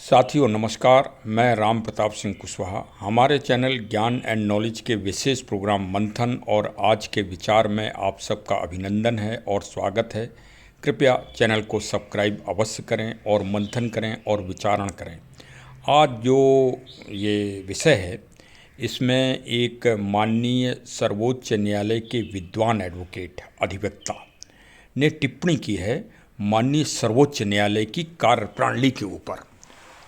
साथियों नमस्कार, मैं राम प्रताप सिंह कुशवाहा। हमारे चैनल ज्ञान एंड नॉलेज के विशेष प्रोग्राम मंथन और आज के विचार में आप सबका अभिनंदन है और स्वागत है। कृपया चैनल को सब्सक्राइब अवश्य करें और मंथन करें और विचारण करें। आज जो ये विषय है इसमें एक माननीय सर्वोच्च न्यायालय के विद्वान एडवोकेट अधिवक्ता ने टिप्पणी की है माननीय सर्वोच्च न्यायालय की कार्यप्रणाली के ऊपर,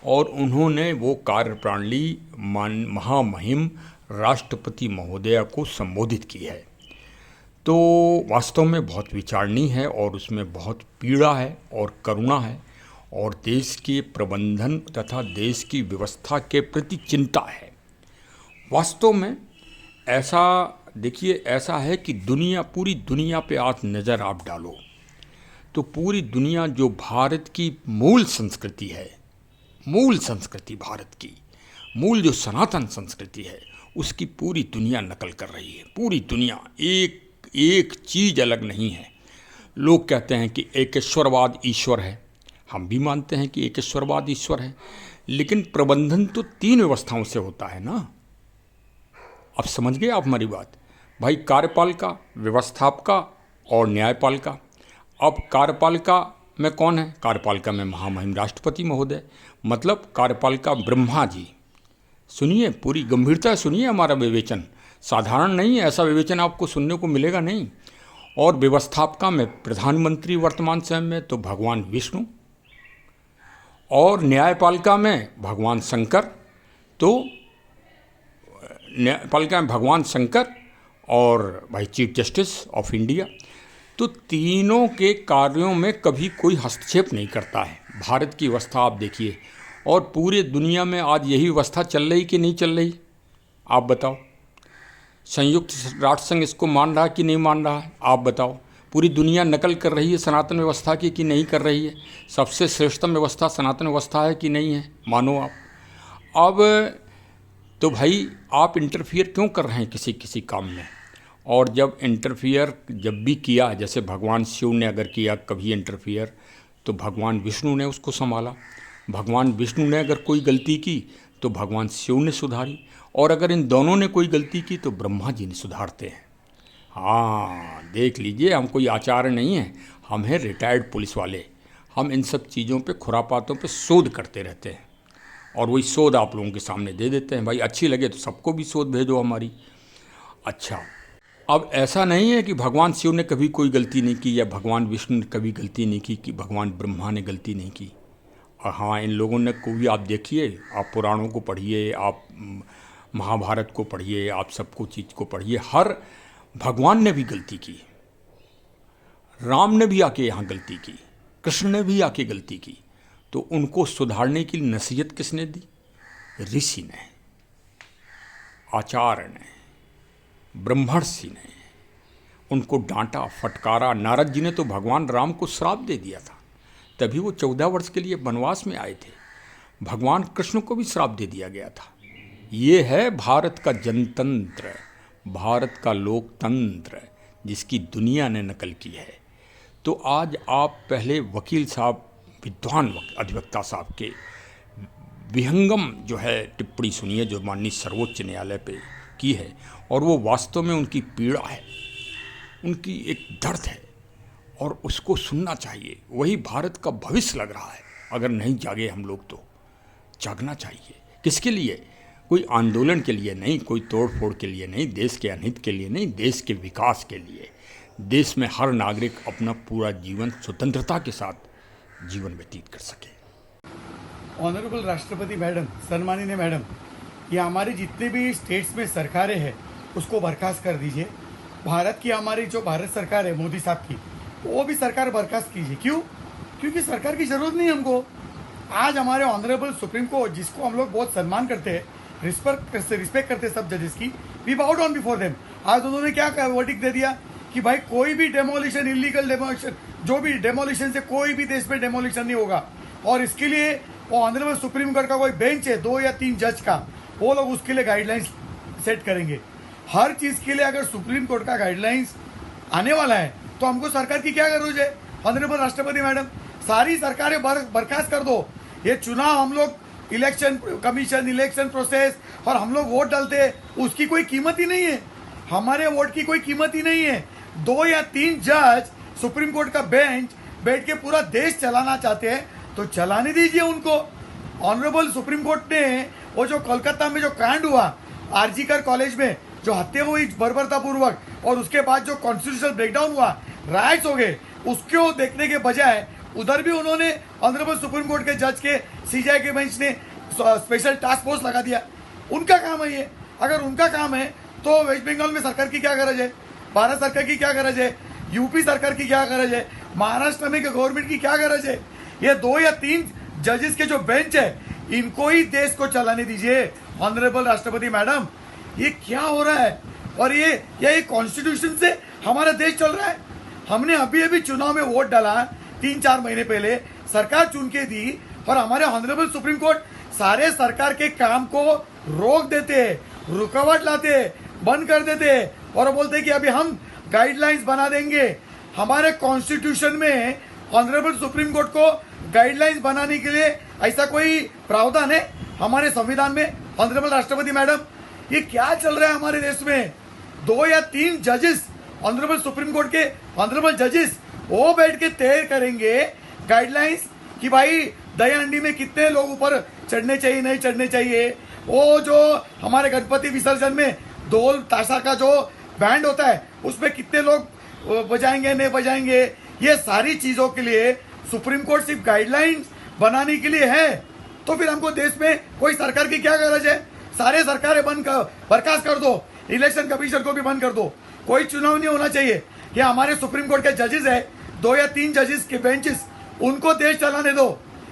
और उन्होंने वो कार्यप्रणाली महामहिम राष्ट्रपति महोदया को संबोधित की है। तो वास्तव में बहुत विचारणीय है और उसमें बहुत पीड़ा है और करुणा है और देश के प्रबंधन तथा देश की व्यवस्था के प्रति चिंता है। वास्तव में ऐसा देखिए, ऐसा है कि पूरी दुनिया पे आज नज़र आप डालो तो पूरी दुनिया जो भारत की मूल संस्कृति है, मूल संस्कृति भारत की मूल जो सनातन संस्कृति है, उसकी पूरी दुनिया नकल कर रही है। पूरी दुनिया, एक चीज़ अलग नहीं है। लोग कहते हैं कि एकेश्वरवाद ईश्वर है, हम भी मानते हैं कि एकेश्वरवाद ईश्वर है, लेकिन प्रबंधन तो 3 व्यवस्थाओं से होता है ना। अब समझ गए आप हमारी बात भाई? कार्यपालिका, व्यवस्थापिका और न्यायपालिका। अब कार्यपालिका में कौन है? कार्यपालिका में महामहिम राष्ट्रपति महोदय, मतलब कार्यपालिका ब्रह्मा जी। सुनिए, पूरी गंभीरता सुनिए, हमारा विवेचन साधारण नहीं है, ऐसा विवेचन आपको सुनने को मिलेगा नहीं। और व्यवस्थापिका में प्रधानमंत्री वर्तमान समय में तो भगवान विष्णु, और न्यायपालिका में भगवान शंकर, तो न्यायपालिका में भगवान शंकर और भाई चीफ जस्टिस ऑफ इंडिया। तो तीनों के कार्यों में कभी कोई हस्तक्षेप नहीं करता है। भारत की व्यवस्था आप देखिए, और पूरे दुनिया में आज यही व्यवस्था चल रही कि नहीं चल रही, आप बताओ। संयुक्त राष्ट्र संघ इसको मान रहा कि नहीं मान रहा है, आप बताओ। पूरी दुनिया नकल कर रही है सनातन व्यवस्था की कि नहीं कर रही है? सबसे श्रेष्ठतम व्यवस्था सनातन व्यवस्था है कि नहीं है? मानो आप। अब तो भाई आप इंटरफियर क्यों कर रहे हैं किसी काम में? और जब इंटरफियर जब भी किया, जैसे भगवान शिव ने अगर किया कभी इंटरफियर, तो भगवान विष्णु ने उसको संभाला। भगवान विष्णु ने अगर कोई गलती की तो भगवान शिव ने सुधारी, और अगर इन दोनों ने कोई गलती की तो ब्रह्मा जी ने सुधारते हैं। हाँ, देख लीजिए, हम कोई आचार्य नहीं हैं, हम हैं रिटायर्ड पुलिस वाले। हम इन सब चीज़ों पे, खुरापातों पे शोध करते रहते हैं, और वही शोध आप लोगों के सामने दे देते हैं। भाई अच्छी लगे तो सबको भी शोध भेजो हमारी। अच्छा, अब ऐसा नहीं है कि भगवान शिव ने कभी कोई गलती नहीं की या भगवान विष्णु ने कभी गलती नहीं की कि भगवान ब्रह्मा ने गलती नहीं की। और हाँ, इन लोगों ने को भी आप देखिए, आप पुराणों को पढ़िए, आप महाभारत को पढ़िए, आप सबको चीज़ को पढ़िए, हर भगवान ने भी गलती की। राम ने भी आके यहाँ गलती की, कृष्ण ने भी आके गलती की, तो उनको सुधारने की नसीहत किसने दी? ऋषि ने, आचार्य ने, ब्रह्मर्षि ने उनको डांटा, फटकारा। नारद जी ने तो भगवान राम को श्राप दे दिया था, तभी वो 14 वर्ष के लिए वनवास में आए थे। भगवान कृष्ण को भी श्राप दे दिया गया था। ये है भारत का जनतंत्र, भारत का लोकतंत्र, जिसकी दुनिया ने नकल की है। तो आज आप पहले वकील साहब, विद्वान अधिवक्ता साहब के विहंगम जो है टिप्पणी सुनिए, जो माननीय सर्वोच्च न्यायालय पे की है, और वो वास्तव में उनकी पीड़ा है, उनकी एक दर्द है, और उसको सुनना चाहिए। वही भारत का भविष्य लग रहा है। अगर नहीं जागे हम लोग तो जागना चाहिए। किसके लिए? कोई आंदोलन के लिए नहीं, कोई तोड़ फोड़ के लिए नहीं, देश के अनहित के लिए नहीं, देश के विकास के लिए। देश में हर नागरिक अपना पूरा जीवन स्वतंत्रता के साथ जीवन व्यतीत कर सके। ऑनरेबल राष्ट्रपति मैडम, सम्माननीय मैडम, ये हमारी जितने भी स्टेट्स में सरकारें हैं उसको बर्खास्त कर दीजिए। भारत की, हमारी जो भारत सरकार है मोदी साहब की, वो भी सरकार बर्खास्त कीजिए। क्यों? क्योंकि सरकार की जरूरत नहीं हमको। आज हमारे ऑनरेबल सुप्रीम कोर्ट, जिसको हम लोग बहुत सम्मान करते हैं, रिस्पेक्ट करते हैं सब जजेस की, वी बाउ डाउन बिफोर देम। आज उन्होंने क्या वर्डिक्ट दे दिया कि भाई कोई भी डेमोलिशन, इलीगल डेमोलिशन, जो भी डेमोलिशन से कोई भी देश में डेमोलिशन नहीं होगा। और इसके लिए वो ऑनरेबल सुप्रीम कोर्ट का कोई बेंच है 2 या 3 जज का, वो लोग उसके लिए गाइडलाइंस सेट करेंगे। हर चीज़ के लिए अगर सुप्रीम कोर्ट का गाइडलाइंस आने वाला है तो हमको सरकार की क्या जरूरत है? ऑनरेबल राष्ट्रपति मैडम, सारी सरकारें बर्खास्त कर दो। ये चुनाव हम लोग इलेक्शन कमीशन, इलेक्शन प्रोसेस, और हम लोग वोट डालते हैं, उसकी कोई कीमत ही नहीं है। हमारे वोट की कोई कीमत ही नहीं है। 2 या 3 जज सुप्रीम कोर्ट का बेंच बैठ के पूरा देश चलाना चाहते हैं तो चलाने दीजिए उनको। ऑनरेबल सुप्रीम कोर्ट ने वो जो कोलकाता में जो कांड हुआ आरजीकर कॉलेज में, जो हत्या हुई बर्बरतापूर्वक, और उसके बाद जो कॉन्स्टिट्यूशनल ब्रेकडाउन हुआ, राइट्स हो गए, उसको देखने के बजाय उधर भी उन्होंने ऑनरेबल सुप्रीम कोर्ट के जज के सीजीआई के बेंच ने स्पेशल टास्क फोर्स लगा दिया। उनका काम है ये। अगर उनका काम है तो वेस्ट बंगाल में सरकार की क्या गरज है, भारत सरकार की क्या गरज है, यूपी सरकार की क्या गरज है, महाराष्ट्र में गवर्नमेंट की क्या गरज है? ये 2 या 3 जजेस के जो बेंच है, इनको ही देश को चलाने दीजिए। ऑनरेबल राष्ट्रपति मैडम, ये क्या हो रहा है? और ये कॉन्स्टिट्यूशन से हमारा देश चल रहा है। हमने अभी अभी चुनाव में वोट डाला 3-4 महीने पहले, सरकार चुन के दी, और हमारे ऑनरेबल सुप्रीम कोर्ट सारे सरकार के काम को रोक देते, रुकावट लाते, बंद कर देते, और बोलते कि अभी हम गाइडलाइंस बना देंगे। हमारे कॉन्स्टिट्यूशन में ऑनरेबल सुप्रीम कोर्ट को गाइडलाइंस बनाने के लिए ऐसा कोई प्रावधान है हमारे संविधान में? ऑनरेबल राष्ट्रपति मैडम, ये क्या चल रहा है हमारे देश में? 2 या 3 जजेस, ऑनरेबल सुप्रीम कोर्ट के ऑनरेबल जजेस, वो बैठ के तय करेंगे गाइडलाइंस कि भाई दया हंडी में कितने लोग ऊपर चढ़ने चाहिए, नहीं चढ़ने चाहिए। वो जो हमारे गणपति विसर्जन में ढोल ताशा का जो बैंड होता है, उसमें कितने लोग बजाएंगे, नहीं बजाएंगे। ये सारी चीजों के लिए सुप्रीम कोर्ट सिर्फ गाइडलाइंस बनाने के लिए है। तो फिर हमको देश में कोई सरकार की क्या गरज है? सारे सरकारें बर्खास्त कर दो, इलेक्शन कमीशन को भी बंद कर दो, कोई चुनाव नहीं होना चाहिए। ये हमारे सुप्रीम कोर्ट के जजेस है, 2 या 3 जजेस के बेंचेस, उनको देश चलाने दो।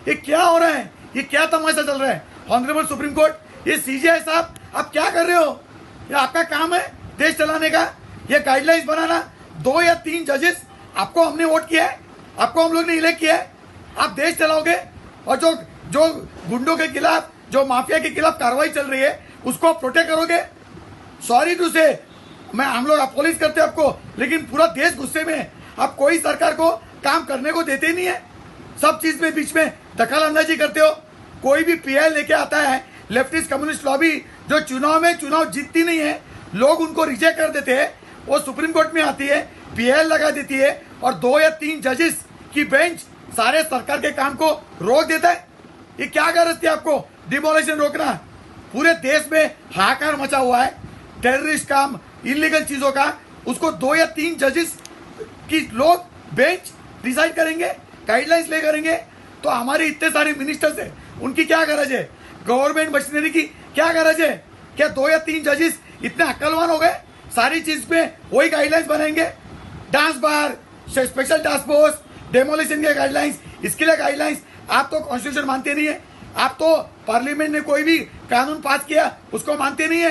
ये क्या हो रहा है? ये क्या तमाशा चल रहा है? ऑनरेबल सुप्रीम कोर्ट, ये सीजीआई साहब, आप क्या कर रहे हो? ये आपका काम है देश चलाने का, ये गाइडलाइंस बनाना। 2 या 3 जजेस, आपको हमने वोट किया है, आपको हम लोग ने इलेक्ट किया है, आप देश चलाओगे, और जो गुंडों के खिलाफ, जो माफिया के खिलाफ कार्रवाई चल रही है, उसको प्रोटेक्ट करोगे? सॉरी टू से, हम लोग अपोलिस करते हैं आपको, लेकिन पूरा देश गुस्से में है। आप कोई सरकार को काम करने को देते नहीं है, सब चीज में बीच में दखल अंदाजी करते हो। कोई भी पीएल लेके आता है, लेफ्टिस्ट कम्युनिस्ट लॉबी, जो चुनाव जीतती नहीं है, लोग उनको रिजेक्ट कर देते हैं, वो सुप्रीम कोर्ट में आती है, पीएल लगा देती है, और 2 या 3 जजेस की बेंच सारे सरकार के काम को रोक देता है। ये क्या गरज थी आपको डिमोलिशन रोकना? पूरे देश में हाहाकार मचा हुआ है टेररिस्ट काम, इलीगल चीजों का, उसको 2 या 3 जजेस की लोग बेंच डिसाइड करेंगे, गाइडलाइंस ले करेंगे। तो हमारे इतने सारे मिनिस्टर्स है, उनकी क्या गरज है? गवर्नमेंट मशीनरी की क्या गरज है? क्या 2 या 3 जजेस इतने अक्लवान हो गए? सारी चीज पे वही गाइडलाइंस बनाएंगे। Dance bar, special task force, demolition के गाइडलाइंस, इसके लिए गाइडलाइंस। आप तो कॉन्स्टिट्यूशन मानते नहीं है, आप तो पार्लियामेंट ने कोई भी कानून पास किया उसको मानते नहीं है,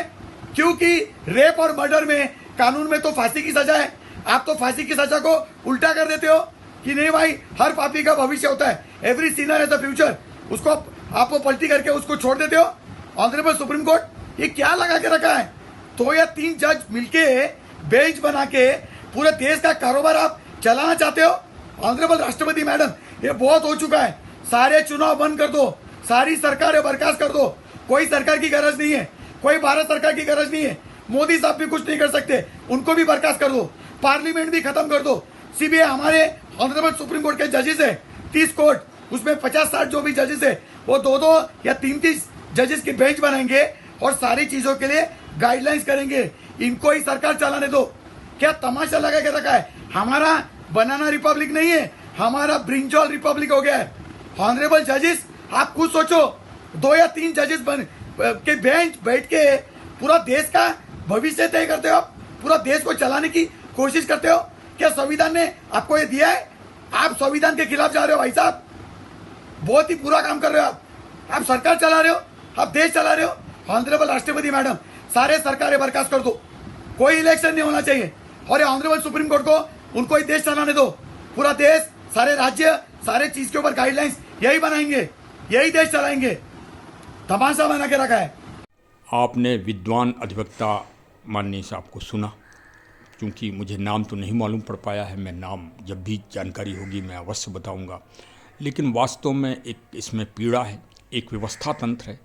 क्योंकि रेप और मर्डर में कानून में तो फांसी की सजा है। आप तो फांसी की सजा को उल्टा कर देते हो कि नहीं भाई, हर पापी का भविष्य होता है, every Sinner has a future, उसको आप वो पलटी करके उसको छोड़ देते हो। ऑनरेबल सुप्रीम कोर्ट, ये क्या लगा के रखा है? 2 या 3 जज मिलके बेंच बना के पूरे देश का कारोबार आप चलाना चाहते हो। ऑनरेबल राष्ट्रपति मैडम, ये बहुत हो चुका है। सारे चुनाव बंद कर दो, सारी सरकारें बर्खास्त कर दो। कोई सरकार की गरज नहीं है, कोई भारत सरकार की गरज नहीं है। मोदी साहब भी कुछ नहीं कर सकते, उनको भी बर्खास्त कर दो। पार्लियामेंट भी खत्म कर दो। सीबीआई, हमारे ऑनरेबल सुप्रीम कोर्ट के जजेस है 30 कोर्ट, उसमें 50-60 जो भी जजेस है, वो 2-2 या 3-3 जजेस की बेंच बनाएंगे और सारी चीजों के लिए गाइडलाइंस करेंगे। इनको ही सरकार चलाने दो। क्या तमाशा लगा के रखा है? हमारा बनाना रिपब्लिक नहीं है, हमारा ब्रिंजॉल रिपब्लिक हो गया है। ऑनरेबल जजेस, आप खुद सोचो, 2 या 3 जजेस के बेंच बैठ के पूरा देश का भविष्य तय करते हो, आप पूरा देश को चलाने की कोशिश करते हो। क्या संविधान ने आपको ये दिया है? आप संविधान के खिलाफ जा रहे हो भाई साहब, बहुत ही बुरा काम कर रहे हो आप सरकार चला रहे हो, आप देश चला रहे हो। ऑनरेबल राष्ट्रपति मैडम, सारे सरकारें बर्खास्त कर दो, कोई इलेक्शन नहीं होना चाहिए, और ये ऑनरेबल सुप्रीम कोर्ट को उनको ही देश चलाने दो। पूरा देश, सारे राज्य, सारे चीज के ऊपर गाइडलाइंस यही बनाएंगे, यही देश चलाएंगे। तमाशा बना के रखा है। आपने विद्वान अधिवक्ता माननीय साहब को सुना। क्योंकि मुझे नाम तो नहीं मालूम पड़ पाया है, मैं नाम जब भी जानकारी होगी मैं अवश्य बताऊंगा। लेकिन वास्तव में एक इसमें पीड़ा है एक व्यवस्था तंत्र है।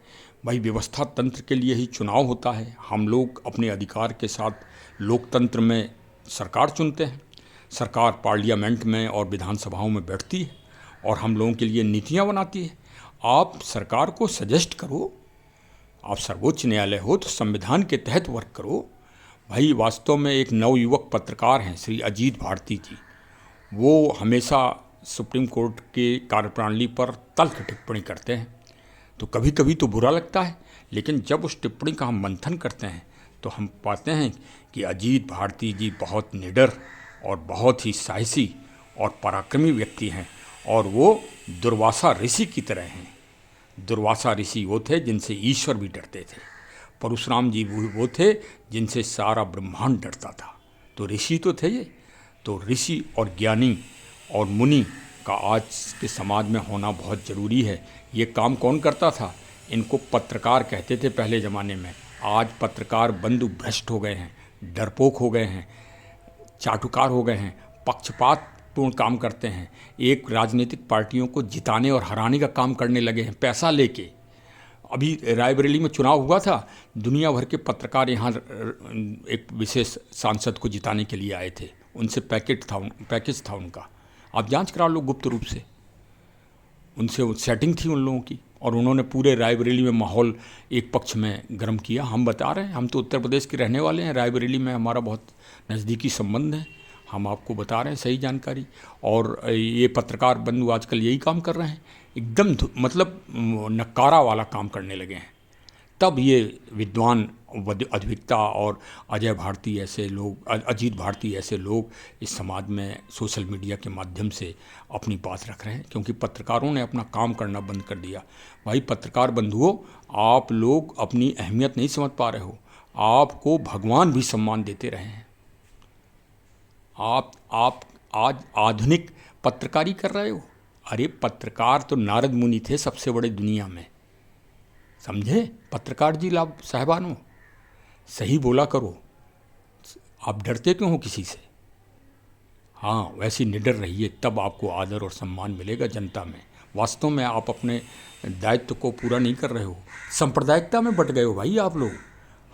भाई व्यवस्था तंत्र के लिए ही चुनाव होता है। हम लोग अपने अधिकार के साथ लोकतंत्र में सरकार चुनते हैं। सरकार पार्लियामेंट में और विधानसभाओं में बैठती है और हम लोगों के लिए नीतियां बनाती है। आप सरकार को सजेस्ट करो। आप सर्वोच्च न्यायालय हो तो संविधान के तहत वर्क करो। भाई वास्तव में एक नवयुवक पत्रकार हैं श्री अजीत भारती जी, वो हमेशा सुप्रीम कोर्ट के कार्यप्रणाली पर तल्ख टिप्पणी करते हैं। तो कभी कभी तो बुरा लगता है, लेकिन जब उस टिप्पणी का हम मंथन करते हैं तो हम पाते हैं कि अजीत भारती जी बहुत निडर और बहुत ही साहसी और पराक्रमी व्यक्ति हैं, और वो दुर्वासा ऋषि की तरह हैं। दुर्वासा ऋषि वो थे जिनसे ईश्वर भी डरते थे। परशुराम जी वो थे जिनसे सारा ब्रह्मांड डरता था। तो ऋषि तो थे ये। तो ऋषि और ज्ञानी और मुनि का आज के समाज में होना बहुत ज़रूरी है। ये काम कौन करता था? इनको पत्रकार कहते थे पहले ज़माने में। आज पत्रकार बंधु भ्रष्ट हो गए हैं, डरपोक हो गए हैं, चाटुकार हो गए हैं, पक्षपातपूर्ण काम करते हैं, एक राजनीतिक पार्टियों को जिताने और हराने का काम करने लगे हैं पैसा लेके। अभी रायबरेली में चुनाव हुआ था, दुनिया भर के पत्रकार यहाँ एक विशेष सांसद को जिताने के लिए आए थे। उनसे पैकेज था उनका। आप जांच करा लो गुप्त रूप से। उनसे सेटिंग थी उन लोगों की, और उन्होंने पूरे रायबरेली में माहौल एक पक्ष में गर्म किया। हम बता रहे हैं, हम तो उत्तर प्रदेश के रहने वाले हैं, रायबरेली में हमारा बहुत नज़दीकी संबंध है। हम आपको बता रहे हैं सही जानकारी। और ये पत्रकार बंधु आजकल यही काम कर रहे हैं, एकदम मतलब नकारा वाला काम करने लगे हैं। तब ये विद्वान अद्विकता और अजय भारती ऐसे लोग, अजीत भारती ऐसे लोग इस समाज में सोशल मीडिया के माध्यम से अपनी बात रख रहे हैं, क्योंकि पत्रकारों ने अपना काम करना बंद कर दिया। भाई पत्रकार बंधुओं, आप लोग अपनी अहमियत नहीं समझ पा रहे हो। आपको भगवान भी सम्मान देते रहे हैं। आप आज आधुनिक पत्रकारी कर रहे हो। अरे पत्रकार तो नारद मुनि थे सबसे बड़े दुनिया में, समझे? पत्रकार जी लाभ साहबानों, सही बोला करो। आप डरते क्यों हो किसी से? हाँ, वैसे निडर रहिए, तब आपको आदर और सम्मान मिलेगा जनता में। वास्तव में आप अपने दायित्व को पूरा नहीं कर रहे हो, सांप्रदायिकता में बट गए हो भाई आप लोग।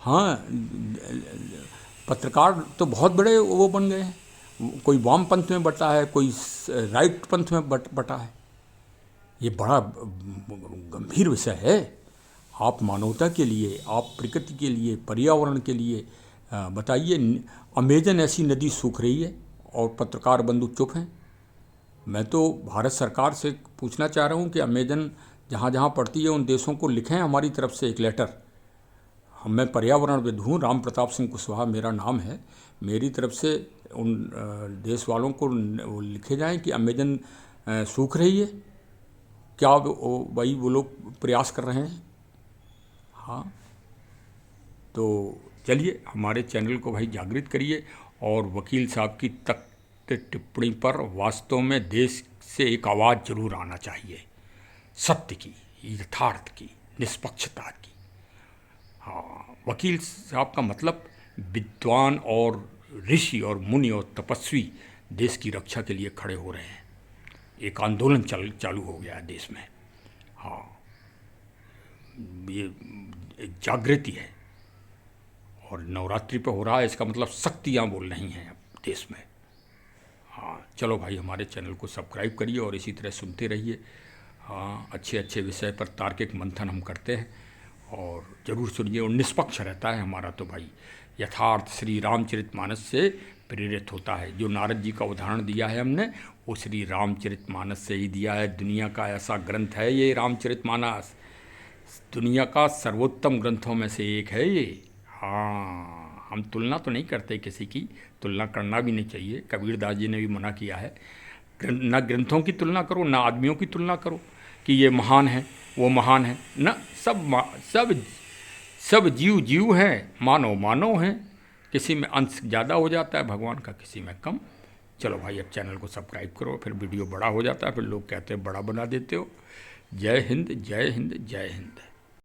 हाँ, पत्रकार तो बहुत बड़े वो बन गए हैं। कोई वाम पंथ में बटा है, कोई राइट पंथ में बटा है। ये बड़ा गंभीर विषय है। आप मानवता के लिए, आप प्रकृति के लिए, पर्यावरण के लिए बताइए। अमेजन ऐसी नदी सूख रही है और पत्रकार बंधु चुप हैं। मैं तो भारत सरकार से पूछना चाह रहा हूँ कि अमेजन जहाँ जहाँ पड़ती है उन देशों को लिखें हमारी तरफ से एक लेटर। मैं पर्यावरणविद हूँ, राम प्रताप सिंह कुशवाहा मेरा नाम है। मेरी तरफ से उन देश वालों को लिखे जाएं कि अमेजन सूख रही है। क्या भाई वो लोग प्रयास कर रहे हैं? हाँ, तो चलिए हमारे चैनल को भाई जागृत करिए, और वकील साहब की तख्त टिप्पणी पर वास्तव में देश से एक आवाज़ जरूर आना चाहिए, सत्य की, यथार्थ की, निष्पक्षता की। हाँ, वकील साहब का मतलब विद्वान और ऋषि और मुनि और तपस्वी देश की रक्षा के लिए खड़े हो रहे हैं। एक आंदोलन चालू हो गया है देश में। हाँ, ये जागृति है, और नवरात्रि पे हो रहा है, इसका मतलब शक्तियाँ बोल रही हैं अब देश में। हाँ, चलो भाई हमारे चैनल को सब्सक्राइब करिए और इसी तरह सुनते रहिए। हाँ, अच्छे अच्छे विषय पर तार्किक मंथन हम करते हैं, और ज़रूर सुनिए। और निष्पक्ष रहता है हमारा तो भाई, यथार्थ श्री रामचरितमानस से प्रेरित होता है। जो नारद जी का उदाहरण दिया है हमने, वो श्री रामचरितमानस से ही दिया है। दुनिया का ऐसा ग्रंथ है ये रामचरितमानस, दुनिया का सर्वोत्तम ग्रंथों में से एक है ये। हाँ, हम तुलना तो नहीं करते किसी की, तुलना करना भी नहीं चाहिए। कबीरदास जी ने भी मना किया है, ना ग्रंथों की तुलना करो, ना आदमियों की तुलना करो कि ये महान है वो महान है। ना, सब जीव जीव हैं, मानव मानव हैं। किसी में अंश ज़्यादा हो जाता है भगवान का, किसी में कम। चलो भाई अब चैनल को सब्सक्राइब करो, फिर वीडियो बड़ा हो जाता है, फिर लोग कहते हैं बड़ा बना देते हो। जय हिंद, जय हिंद, जय हिंद।